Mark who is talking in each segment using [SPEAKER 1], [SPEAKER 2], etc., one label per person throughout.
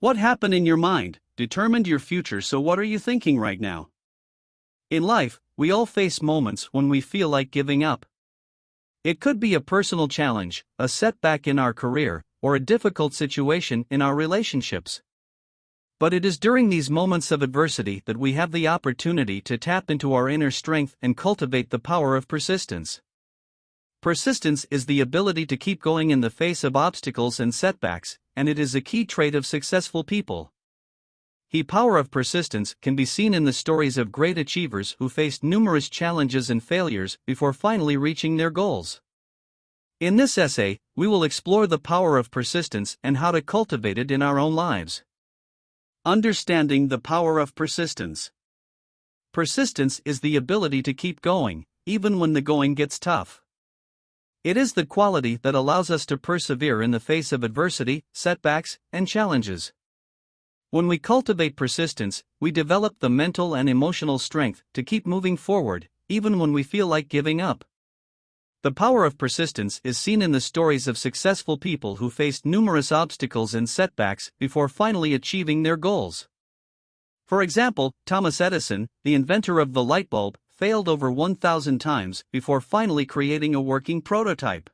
[SPEAKER 1] What happened in your mind determined your future, so what are you thinking right now? In life, we all face moments when we feel like giving up. It could be a personal challenge, a setback in our career, or a difficult situation in our relationships. But it is during these moments of adversity that we have the opportunity to tap into our inner strength and cultivate the power of persistence. Persistence is the ability to keep going in the face of obstacles and setbacks, and it is a key trait of successful people. The power of persistence can be seen in the stories of great achievers who faced numerous challenges and failures before finally reaching their goals. In this essay, we will explore the power of persistence and how to cultivate it in our own lives. Understanding the power of persistence. Persistence is the ability to keep going, even when the going gets tough. It is the quality that allows us to persevere in the face of adversity, setbacks, and challenges. When we cultivate persistence, we develop the mental and emotional strength to keep moving forward, even when we feel like giving up. The power of persistence is seen in the stories of successful people who faced numerous obstacles and setbacks before finally achieving their goals. For example, Thomas Edison, the inventor of the light bulb, failed over 1,000 times before finally creating a working prototype.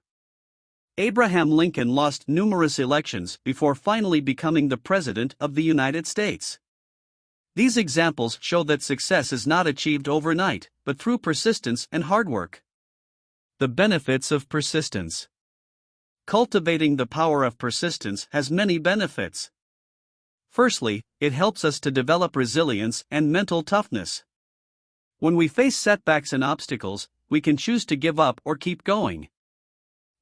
[SPEAKER 1] Abraham Lincoln lost numerous elections before finally becoming the President of the United States. These examples show that success is not achieved overnight, but through persistence and hard work. The benefits of persistence. Cultivating the power of persistence has many benefits. Firstly, it helps us to develop resilience and mental toughness. When we face setbacks and obstacles, we can choose to give up or keep going.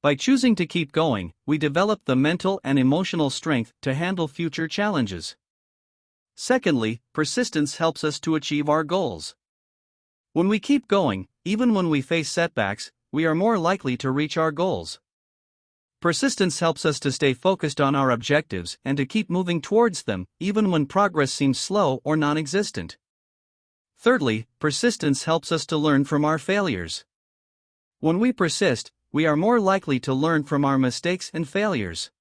[SPEAKER 1] By choosing to keep going, we develop the mental and emotional strength to handle future challenges. Secondly, persistence helps us to achieve our goals. When we keep going, even when we face setbacks, we are more likely to reach our goals. Persistence helps us to stay focused on our objectives and to keep moving towards them, even when progress seems slow or non-existent. Thirdly, persistence helps us to learn from our failures. When we persist, we are more likely to learn from our mistakes and failures.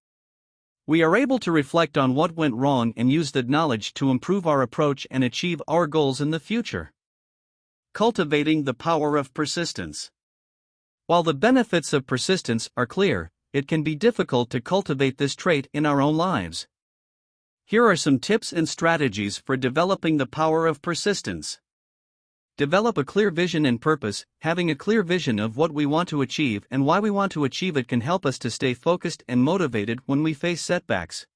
[SPEAKER 1] We are able to reflect on what went wrong and use that knowledge to improve our approach and achieve our goals in the future. Cultivating the power of persistence. While the benefits of persistence are clear, it can be difficult to cultivate this trait in our own lives. Here are some tips and strategies for developing the power of persistence. Develop a clear vision and purpose. Having a clear vision of what we want to achieve and why we want to achieve it can help us to stay focused and motivated when we face setbacks.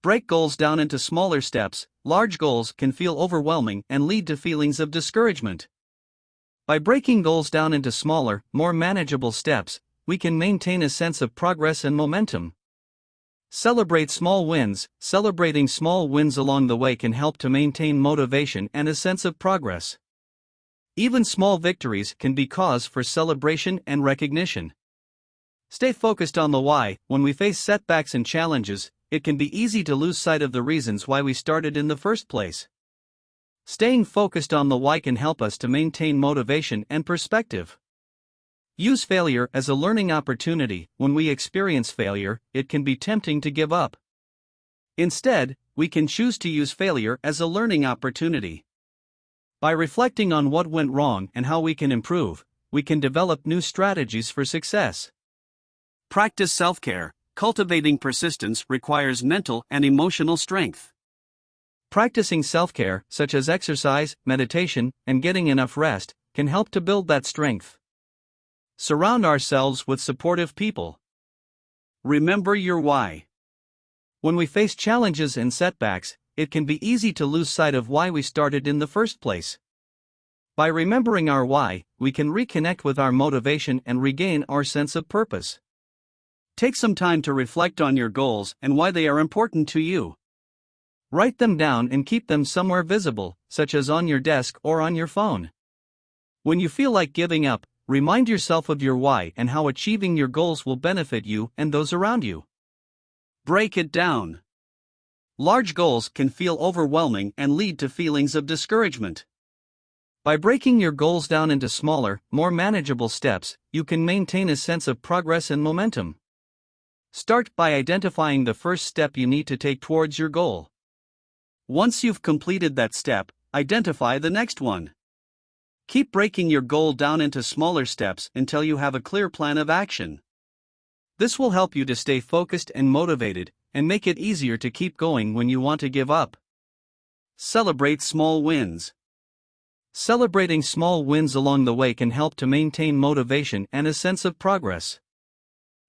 [SPEAKER 1] Break goals down into smaller steps. Large goals can feel overwhelming and lead to feelings of discouragement. By breaking goals down into smaller, more manageable steps, we can maintain a sense of progress and momentum. Celebrate small wins. Celebrating small wins along the way can help to maintain motivation and a sense of progress. Even small victories can be cause for celebration and recognition. Stay focused on the why. When we face setbacks and challenges, it can be easy to lose sight of the reasons why we started in the first place. Staying focused on the why can help us to maintain motivation and perspective. Use failure as a learning opportunity. When we experience failure, it can be tempting to give up. Instead, we can choose to use failure as a learning opportunity. By reflecting on what went wrong and how we can improve, we can develop new strategies for success. Practice self-care. Cultivating persistence requires mental and emotional strength. Practicing self-care, such as exercise, meditation, and getting enough rest, can help to build that strength. Surround ourselves with supportive people. Remember your why. When we face challenges and setbacks, it can be easy to lose sight of why we started in the first place. By remembering our why, we can reconnect with our motivation and regain our sense of purpose. Take some time to reflect on your goals and why they are important to you. Write them down and keep them somewhere visible, such as on your desk or on your phone. When you feel like giving up, remind yourself of your why and how achieving your goals will benefit you and those around you. Break it down. Large goals can feel overwhelming and lead to feelings of discouragement. By breaking your goals down into smaller, more manageable steps, you can maintain a sense of progress and momentum. Start by identifying the first step you need to take towards your goal. Once you've completed that step, identify the next one. Keep breaking your goal down into smaller steps until you have a clear plan of action. This will help you to stay focused and motivated, and make it easier to keep going when you want to give up. Celebrate small wins. Celebrating small wins along the way can help to maintain motivation and a sense of progress.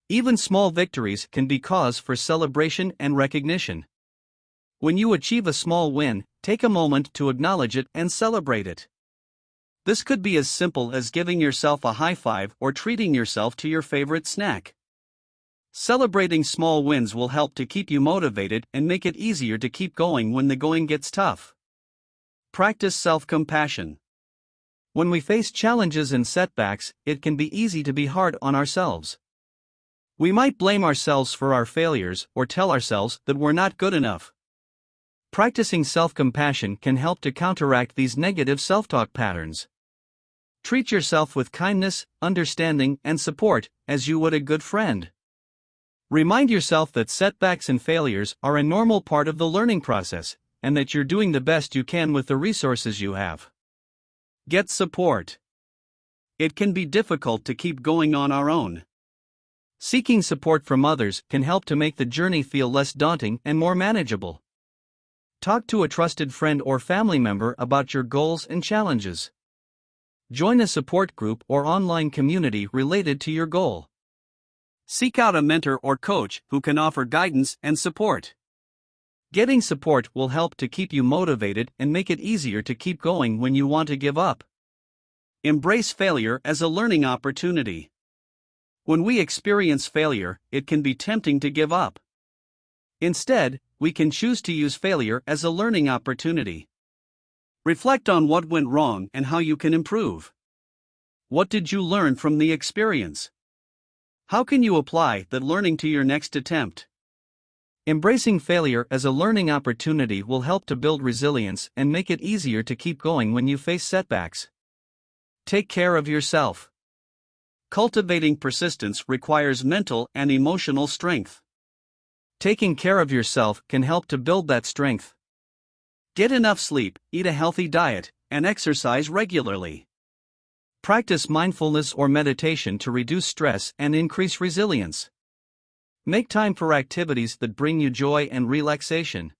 [SPEAKER 1] Even small victories can be cause for celebration and recognition. When you achieve a small win, take a moment to acknowledge it and celebrate it. This could be as simple as giving yourself a high five or treating yourself to your favorite snack. Celebrating small wins will help to keep you motivated and make it easier to keep going when the going gets tough. Practice self-compassion. When we face challenges and setbacks, it can be easy to be hard on ourselves. We might blame ourselves for our failures or tell ourselves that we're not good enough. Practicing self-compassion can help to counteract these negative self-talk patterns. Treat yourself with kindness, understanding, and support, as you would a good friend. Remind yourself that setbacks and failures are a normal part of the learning process, and that you're doing the best you can with the resources you have. Get support. It can be difficult to keep going on our own. Seeking support from others can help to make the journey feel less daunting and more manageable. Talk to a trusted friend or family member about your goals and challenges. Join a support group or online community related to your goal. Seek out a mentor or coach who can offer guidance and support. Getting support will help to keep you motivated and make it easier to keep going when you want to give up. Embrace failure as a learning opportunity. When we experience failure, it can be tempting to give up. Instead, we can choose to use failure as a learning opportunity. Reflect on what went wrong and how you can improve. What did you learn from the experience? How can you apply that learning to your next attempt? Embracing failure as a learning opportunity will help to build resilience and make it easier to keep going when you face setbacks. Take care of yourself. Cultivating persistence requires mental and emotional strength. Taking care of yourself can help to build that strength. Get enough sleep, eat a healthy diet, and exercise regularly. Practice mindfulness or meditation to reduce stress and increase resilience. Make time for activities that bring you joy and relaxation.